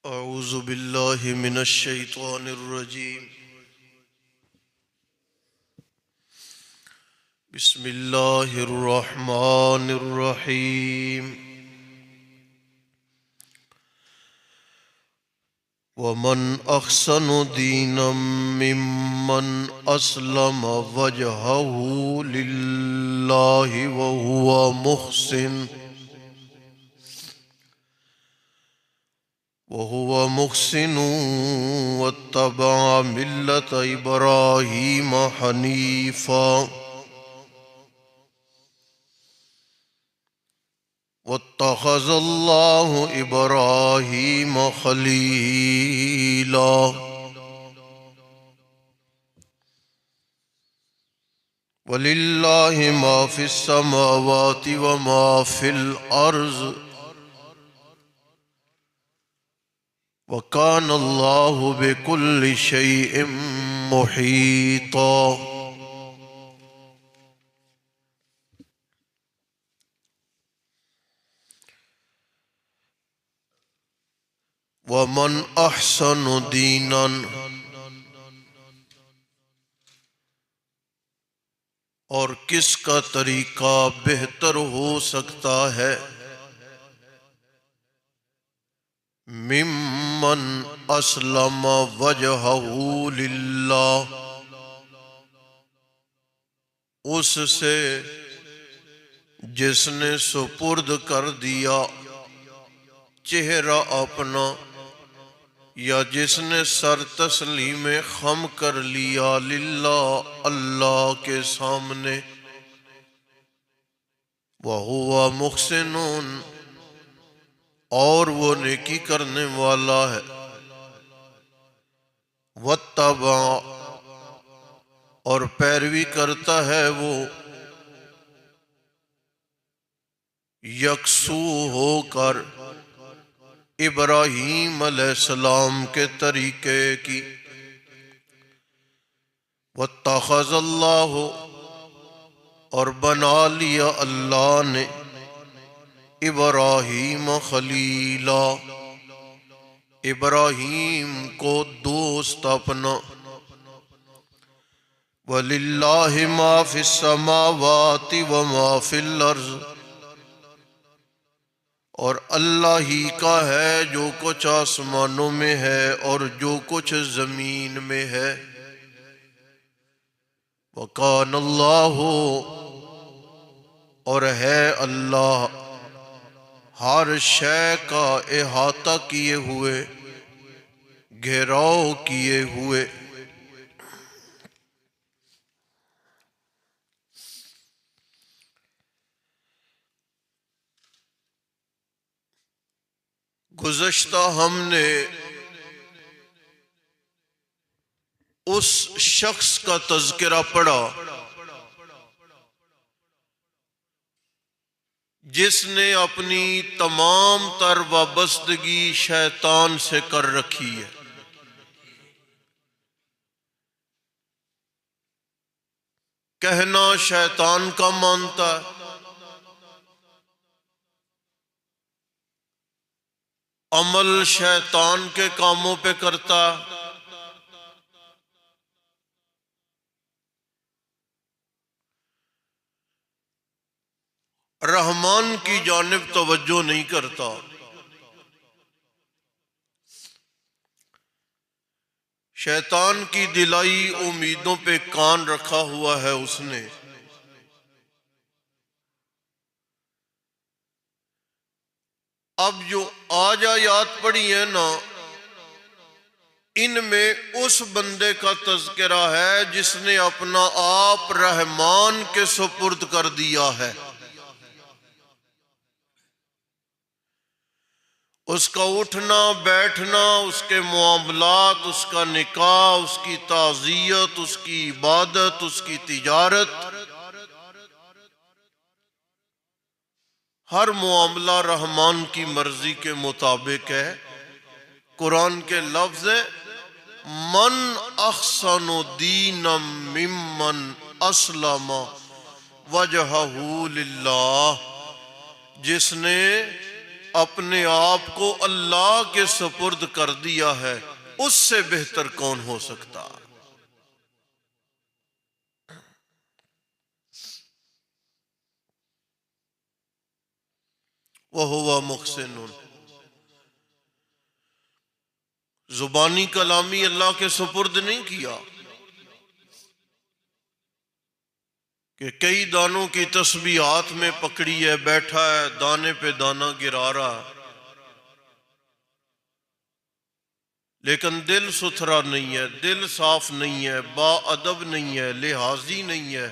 اعوذ باللہ من الشیطان الرجیم بسم اللہ الرحمن الرحیم ومن احسن دینا ممن اسلم وجهه للہ وهو محسن واتبع ملة إبراهيم حنيفا واتخذ الله إبراهيم خليلا ولله ما في السماوات وما في الأرض وَكَانَ اللَّهُ بِكُلِّ شَيْءٍ مُحِيطًا۔ وَمَنْ أَحْسَنُ دِينًا، اور کس کا طریقہ بہتر ہو سکتا ہے، ممن اسلم وجہہ للہ، اس سے جس نے سپرد کر دیا چہرہ اپنا، یا جس نے سر تسلیم خم کر لیا للہ، اللہ کے سامنے، وہو محسن، اور وہ نیکی کرنے والا ہے، واتبع، اور پیروی کرتا ہے وہ یکسو ہو کر ابراہیم علیہ السلام کے طریقے کی، واتخذ اللہ، اور بنا لیا اللہ نے ابراہیم خلیلا، ابراہیم کو دوست اپنا، وَلِلَّهِ مَا فِي السَّمَاوَاتِ وَمَا فِي الْأَرْضِ، اور اللہ ہی کا ہے جو کچھ آسمانوں میں ہے اور جو کچھ زمین میں ہے، وَكَانَ اللَّهُ، اور ہے اللہ ہر شے کا احاطہ کیے ہوئے، گھیراؤ کیے ہوئے، گزشتہ ہم نے اس شخص کا تذکرہ پڑھا جس نے اپنی تمام تر وابستگی شیطان سے کر رکھی ہے، کہنا شیطان کا مانتا ہے، عمل شیطان کے کاموں پہ کرتا ہے، رحمان کی جانب توجہ نہیں کرتا، شیطان کی دلائی امیدوں پہ کان رکھا ہوا ہے اس نے، اب جو آج آیات پڑھی ہیں نا، ان میں اس بندے کا تذکرہ ہے جس نے اپنا آپ رحمان کے سپرد کر دیا ہے، اس کا اٹھنا بیٹھنا، اس کے معاملات، اس کا نکاح، اس کی تعزیت، اس کی عبادت، اس کی تجارت، ہر معاملہ رحمان کی مرضی کے مطابق ہے۔ قرآن کے لفظ ہے من احسن دینا ممن اسلم وجہہ للہ، جس نے اپنے آپ کو اللہ کے سپرد کر دیا ہے، اس سے بہتر کون ہو سکتا؟ وَهُوَ مُحْسِنٌ۔ زبانی کلامی اللہ کے سپرد نہیں کیا کہ کئی دانوں کی تسبیح ہاتھ میں پکڑی ہے، بیٹھا ہے، دانے پہ دانہ گرا رہا ہے، لیکن دل ستھرا نہیں ہے، دل صاف نہیں ہے، با ادب نہیں ہے، لحاظی نہیں ہے،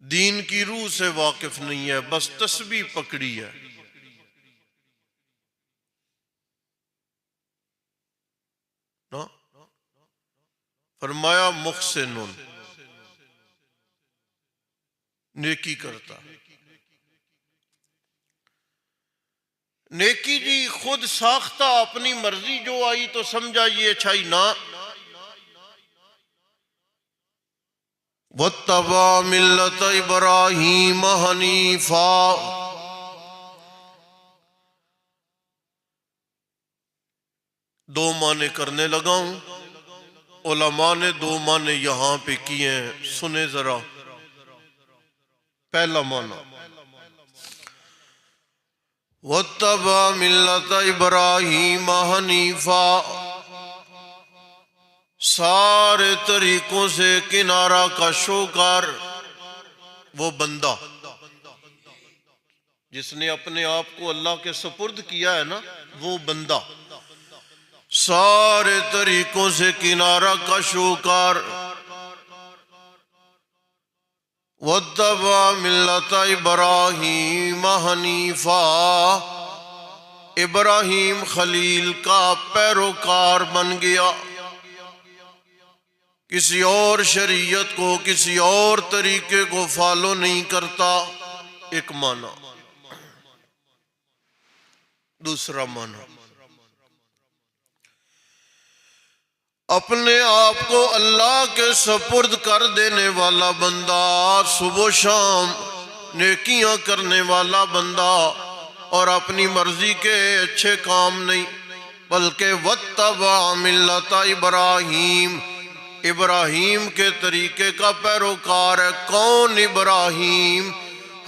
دین کی روح سے واقف نہیں ہے، بس تسبیح پکڑی ہے۔ نا فرمایا محسن، نیکی کرتا۔ نیکی جی خود ساختہ اپنی مرضی جو آئی تو سمجھا یہ اچھائی نہ، وَاتَّبَعَ مِلَّةَ إِبْرَاهِيمَ حَنِيفًا۔ دو معنی کرنے لگا ہوں، علماء نے دو معنی یہاں پہ کیے ہیں، سنیں ذرا۔ پہلا معنی وَاتَّبَعَ مِلَّةَ إِبْرَاهِيمَ حَنِيفًا، سارے طریقوں سے کنارہ کشو کر وہ بندہ جس نے اپنے آپ کو اللہ کے سپرد کیا ہے نا، وہ بندہ سارے طریقوں سے کنارہ کشو کر، وَاتَّبَعَ مِلَّةَ إِبْرَاهِيمَ حَنِيفًا، ابراہیم خلیل کا پیروکار بن گیا، کسی اور شریعت کو، کسی اور طریقے کو فالو نہیں کرتا۔ ایک معنی۔ دوسرا معنی، اپنے آپ کو اللہ کے سپرد کر دینے والا بندہ، صبح و شام نیکیاں کرنے والا بندہ، اور اپنی مرضی کے اچھے کام نہیں بلکہ وَاتَّبَعَ مِلَّةَ إِبْرَاهِيمَ، ابراہیم کے طریقے کا پیروکار ہے۔ کون ابراہیم؟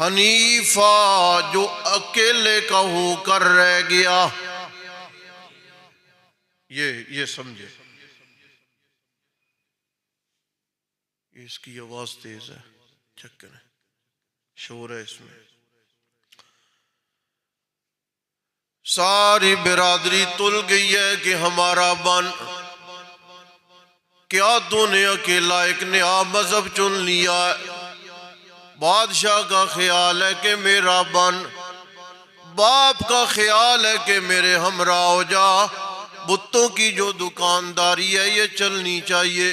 حنیفہ، جو اکیلے کا ہو کر رہ گیا۔ یہ سمجھے، اس کی آواز تیز ہے، چیک کریں، شور ہے اس میں۔ ساری برادری تل گئی ہے کہ ہمارا بن، کیا تو نے اکیلا ایک نیا مذہب چن لیا ہے؟ بادشاہ کا خیال ہے کہ میرا بن، باپ کا خیال ہے کہ میرے ہمراہ ہو جا، بتوں کی جو دکانداری ہے یہ چلنی چاہیے،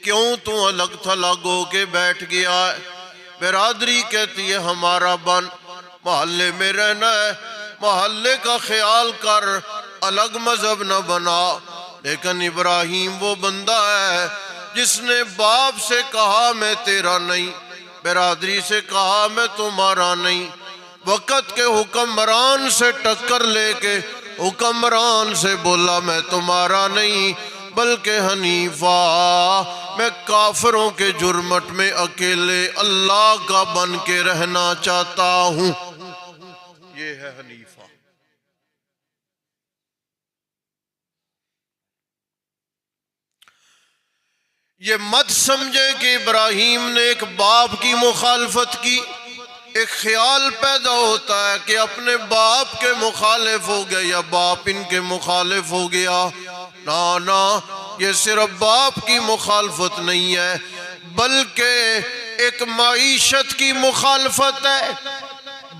کیوں تو الگ تھلگ ہو کے بیٹھ گیا ہے؟ برادری کہتی ہے ہمارا بن، محلے میں رہنا ہے، محلے کا خیال کر، الگ مذہب نہ بنا۔ لیکن ابراہیم وہ بندہ ہے جس نے باپ سے کہا میں تیرا نہیں، برادری سے کہا میں تمہارا نہیں، وقت کے حکمران سے ٹکر لے کے حکمران سے بولا میں تمہارا نہیں بلکہ حنیفہ، میں کافروں کے جرمٹ میں اکیلے اللہ کا بن کے رہنا چاہتا ہوں۔ یہ ہے حنیفہ۔ یہ مت سمجھے کہ ابراہیم نے ایک باپ کی مخالفت کی۔ ایک خیال پیدا ہوتا ہے کہ اپنے باپ کے مخالف ہو گئے یا باپ ان کے مخالف ہو گیا۔ نا، یہ صرف باپ کی مخالفت نہیں ہے بلکہ ایک معیشت کی مخالفت ہے۔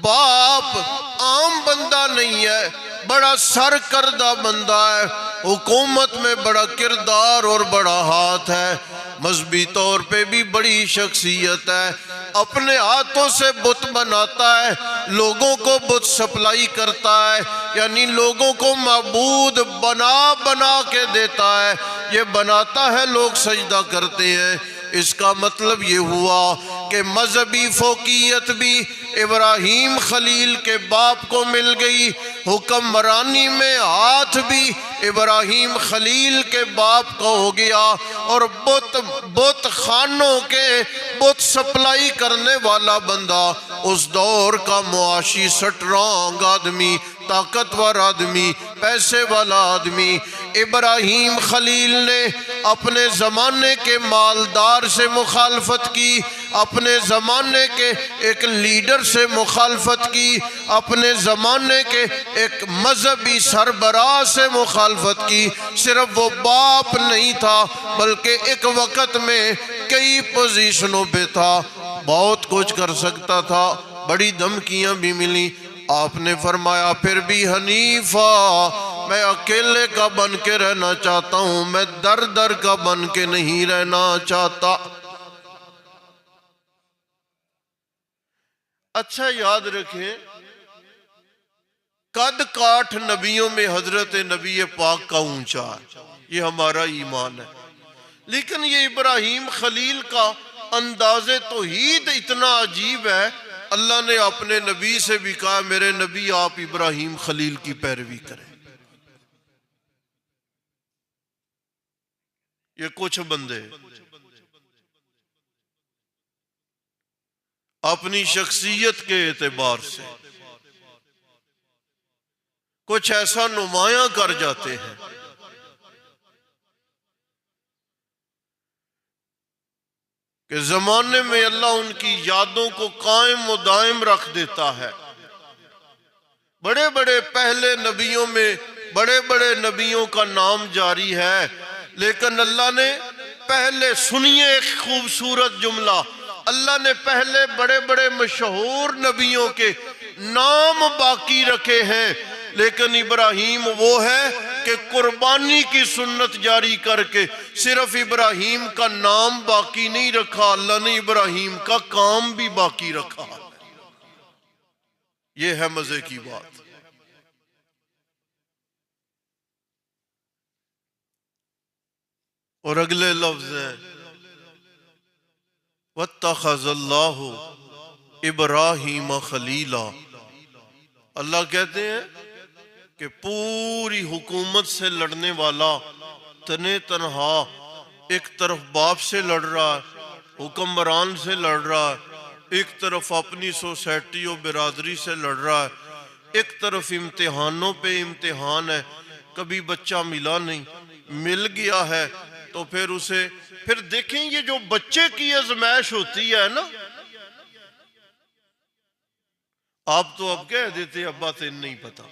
باپ عام بندہ نہیں ہے، بڑا سرکردہ بندہ ہے، حکومت میں بڑا کردار اور بڑا ہاتھ ہے، مذہبی طور پہ بھی بڑی شخصیت ہے، اپنے ہاتھوں سے بت بناتا ہے، لوگوں کو بت سپلائی کرتا ہے، یعنی لوگوں کو معبود بنا کے دیتا ہے، یہ بناتا ہے، لوگ سجدہ کرتے ہیں۔ اس کا مطلب یہ ہوا کہ مذہبی فوقیت بھی ابراہیم خلیل کے باپ کو مل گئی، حکمرانی میں ہاتھ بھی ابراہیم خلیل کے باپ کو ہو گیا، اور بت خانوں کے بت سپلائی کرنے والا بندہ، اس دور کا معاشی سٹرانگ آدمی، طاقتور آدمی، پیسے والا آدمی، ابراہیم خلیل نے اپنے زمانے کے مالدار سے مخالفت کی، اپنے زمانے کے ایک لیڈر سے مخالفت کی، اپنے زمانے کے ایک مذہبی سربراہ سے مخالفت کی۔ صرف وہ باپ نہیں تھا بلکہ ایک وقت میں کئی پوزیشنوں پہ تھا، بہت کچھ کر سکتا تھا، بڑی دھمکیاں بھی ملی۔ آپ نے فرمایا پھر بھی حنیفہ، میں اکیلے کا بن کے رہنا چاہتا ہوں، میں در در کا بن کے نہیں رہنا چاہتا۔ اچھا یاد رکھیں، قد کاٹھ نبیوں میں حضرت نبی پاک کا اونچا ہے، یہ ہمارا ایمان ہے، لیکن یہ ابراہیم خلیل کا انداز توحید اتنا عجیب ہے، اللہ نے اپنے نبی سے بھی کہا میرے نبی آپ ابراہیم خلیل کی پیروی کریں۔ یہ کچھ بندے اپنی شخصیت کے اعتبار سے کچھ ایسا نمایاں کر جاتے ہیں کہ زمانے میں اللہ ان کی یادوں کو قائم و دائم رکھ دیتا ہے۔ بڑے بڑے پہلے نبیوں میں بڑے بڑے نبیوں کا نام جاری ہے، لیکن اللہ نے پہلے، سنیے ایک خوبصورت جملہ، اللہ نے پہلے بڑے بڑے مشہور نبیوں کے نام باقی رکھے ہیں، لیکن ابراہیم وہ ہے کہ قربانی کی سنت جاری کر کے صرف ابراہیم کا نام باقی نہیں رکھا، اللہ نے ابراہیم کا کام بھی باقی رکھا۔ یہ ہے مزے کی بات۔ اور اگلے لفظ ہیں وَاتَّخَذَ اللَّهُ إِبْرَاهِيمَ خَلِيلًا، اللہ کہتے ہیں کہ پوری حکومت سے لڑنے والا تنے تنہا ایک طرف باپ سے لڑ رہا ہے، حکمران سے لڑ رہا ہے، ایک طرف اپنی سوسائٹی و برادری سے لڑ رہا ہے، ایک طرف امتحانوں پہ امتحان ہے، کبھی بچہ ملا نہیں، مل گیا ہے تو پھر دیکھیں یہ جو بچے کی آزمائش ہوتی ہے نا، آپ تو اب کہہ دیتے ابا تین نہیں پتا،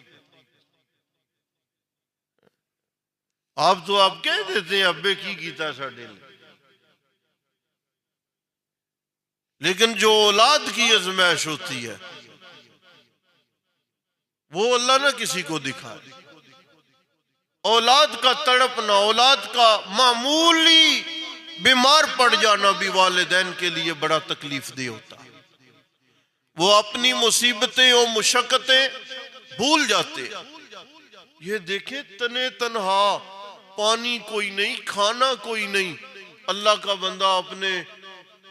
آپ تو آپ کہہ دیتے ہیں ابے کی کیتا ساڑھے لئے، لیکن جو اولاد کی آزمائش ہوتی ہے وہ اللہ نہ کسی کو دکھائے۔ اولاد کا تڑپنا، اولاد کا معمولی بیمار پڑ جانا بھی والدین کے لیے بڑا تکلیف دہ ہوتا ہے، وہ اپنی مصیبتیں اور مشقتیں بھول جاتے ہیں۔ یہ دیکھیں تنے تنہا، پانی کوئی نہیں، کھانا کوئی نہیں، اللہ کا بندہ اپنے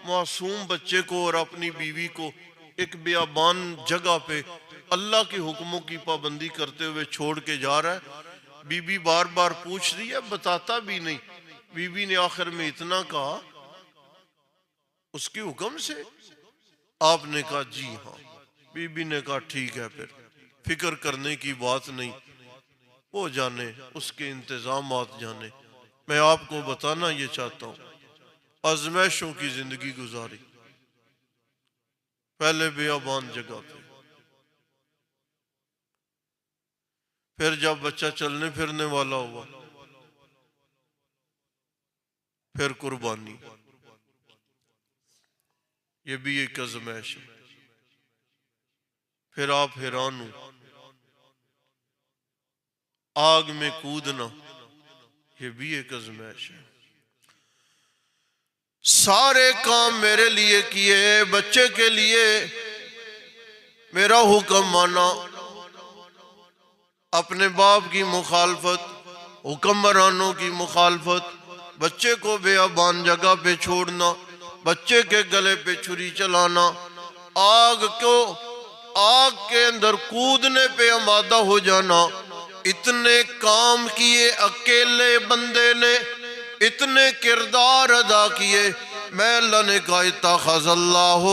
معصوم بچے کو اور اپنی بیوی کو ایک بیابان جگہ پہ اللہ کے حکموں کی پابندی کرتے ہوئے چھوڑ کے جا رہا ہے۔ بی بی بار بار پوچھ رہی ہے، بتاتا بھی نہیں۔ بی بی نے آخر میں اتنا کہا اس کے حکم سے؟ آپ نے کہا جی ہاں۔ بی بی نے کہا ٹھیک ہے، پھر فکر کرنے کی بات نہیں، وہ جانے، اس کے انتظامات جانے۔ میں آپ کو بتانا یہ چاہتا ہوں، آزمائشوں کی زندگی گزاری، پہلے بیابان جگہ پہ، پھر جب بچہ چلنے پھرنے والا ہوا، پھر قربانی، یہ بھی ایک آزمائش ہے۔ پھر آپ حیران ہو، آگ میں کودنا، یہ بھی ایک آزمائش ہے۔ سارے کام میرے لیے کیے، بچے کے لیے میرا حکم مانا، اپنے باپ کی مخالفت، حکمرانوں کی مخالفت، بچے کو بیابان جگہ پہ چھوڑنا، بچے کے گلے پہ چھری چلانا، آگ کے اندر کودنے پہ آمادہ ہو جانا، اتنے کام کیے اکیلے بندے نے، اتنے کردار ادا کیے۔ میں اللہ نے کہا اتخذ اللہ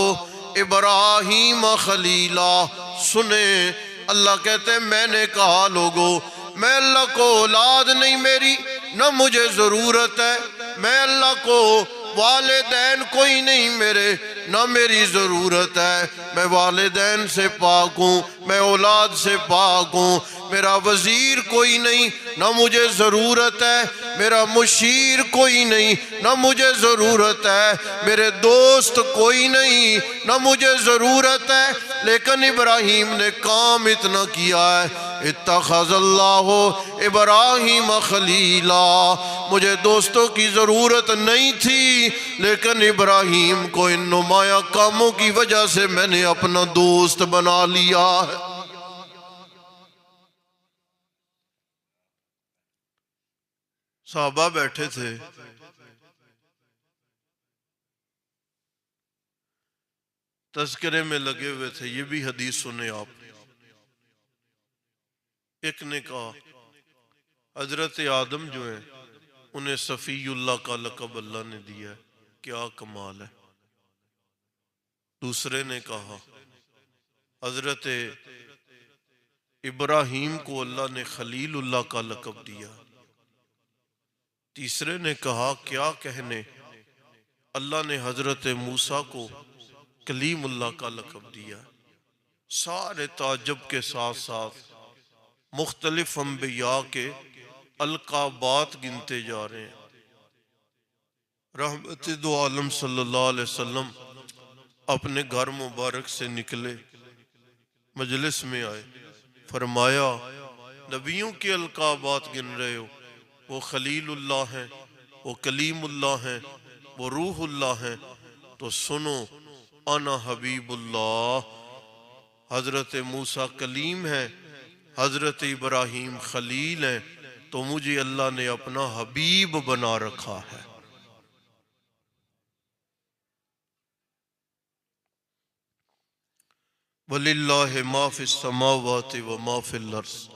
ابراہیم خلیلا۔ سنیں، اللہ کہتے ہیں میں نے کہا لوگو، میں اللہ کو اولاد نہیں میری، نہ مجھے ضرورت ہے، میں اللہ کو والدین کوئی نہیں میرے، نہ میری ضرورت ہے، میں والدین سے پاک ہوں، میں اولاد سے پاک ہوں، میرا وزیر کوئی نہیں، نہ مجھے ضرورت ہے، میرا مشیر کوئی نہیں، نہ مجھے ضرورت ہے، میرے دوست کوئی نہیں، نہ مجھے ضرورت ہے۔ لیکن ابراہیم نے کام اتنا کیا ہے، اتخذ اللہ ابراہیم خلیلا۔ مجھے دوستوں کی ضرورت نہیں تھی، لیکن ابراہیم کو ان نمایاں کاموں کی وجہ سے میں نے اپنا دوست بنا لیا ہے۔ صحابہ بیٹھے تھے، تذکرے میں لگے ہوئے تھے، یہ بھی حدیث سنیں آپ۔ ایک نے کہا حضرت آدم جو ہیں انہیں صفی اللہ کا لقب اللہ نے دیا ہے، کیا کمال ہے۔ دوسرے نے کہا حضرت ابراہیم کو اللہ نے خلیل اللہ کا لقب دیا۔ تیسرے نے کہا کیا کہنے، اللہ نے حضرت موسیٰ کو کلیم اللہ کا لقب دیا۔ سارے تعجب کے ساتھ ساتھ مختلف انبیاء کے القابات گنتے جا رہے ہیں۔ رحمت دو عالم صلی اللہ علیہ وسلم اپنے گھر مبارک سے نکلے، مجلس میں آئے، فرمایا نبیوں کے القابات گن رہے ہو، وہ خلیل اللہ ہیں، وہ کلیم اللہ ہیں، وہ روح اللہ ہیں، تو سنو انا حبیب اللہ۔ حضرت موسیٰ کلیم ہیں، حضرت ابراہیم خلیل ہیں، تو مجھے اللہ نے اپنا حبیب بنا رکھا ہے۔ وَلِلَّهِ مَا فِي السَّمَاوَاتِ وَمَا فِي الْأَرْضِ۔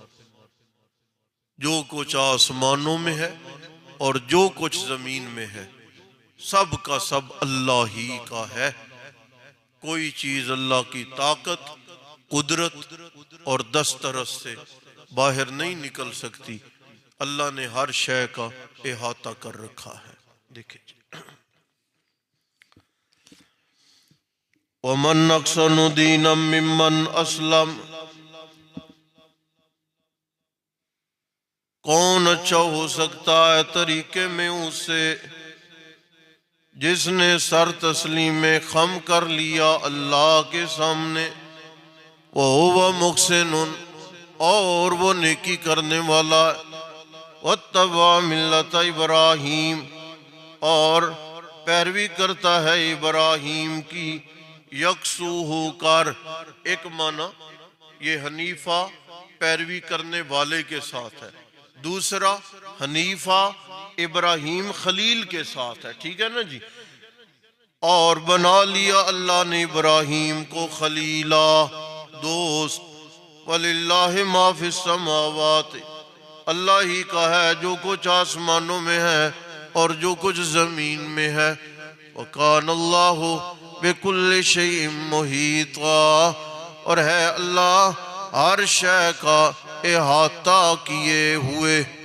جو کچھ آسمانوں میں ہے اور جو کچھ زمین میں ہے، سب کا سب اللہ ہی کا ہے۔ کوئی چیز اللہ کی طاقت، قدرت اور دسترس سے باہر نہیں نکل سکتی۔ اللہ نے ہر شے کا احاطہ کر رکھا ہے۔ دیکھیں وَمَنْ أَحْسَنُ دِينًا مِّمَّنْ أَسْلَمَ۔ کون اچھا ہو سکتا ہے طریقے میں اس سے جس نے سر تسلیم خم کر لیا اللہ کے سامنے، وَهُوَ مُحْسِنٌ، اور وہ نیکی کرنے والا، وَاتَّبَعَ مِلَّةَ ابراہیم، اور پیروی کرتا ہے ابراہیم کی، یکسوہ کر، ایک معنی یہ حنیفہ پیروی کرنے والے کے ساتھ ہے، دوسرا حنیفہ ابراہیم خلیل کے ساتھ ہے، ٹھیک ہے نا جی۔ اور بنا لیا اللہ نے ابراہیم کو خلیلا، دوست۔ وَلِلَّهِ مَا فِي السَّمَاوَاتِ، اللہ ہی کا ہے جو کچھ آسمانوں میں ہے اور جو کچھ زمین میں ہے۔ وَكَانَ اللَّهُ بِكُلِّ شَيْءٍ مُحِيطًا، اور ہے اللہ ہر شے کا احاطہ کیے ہوئے۔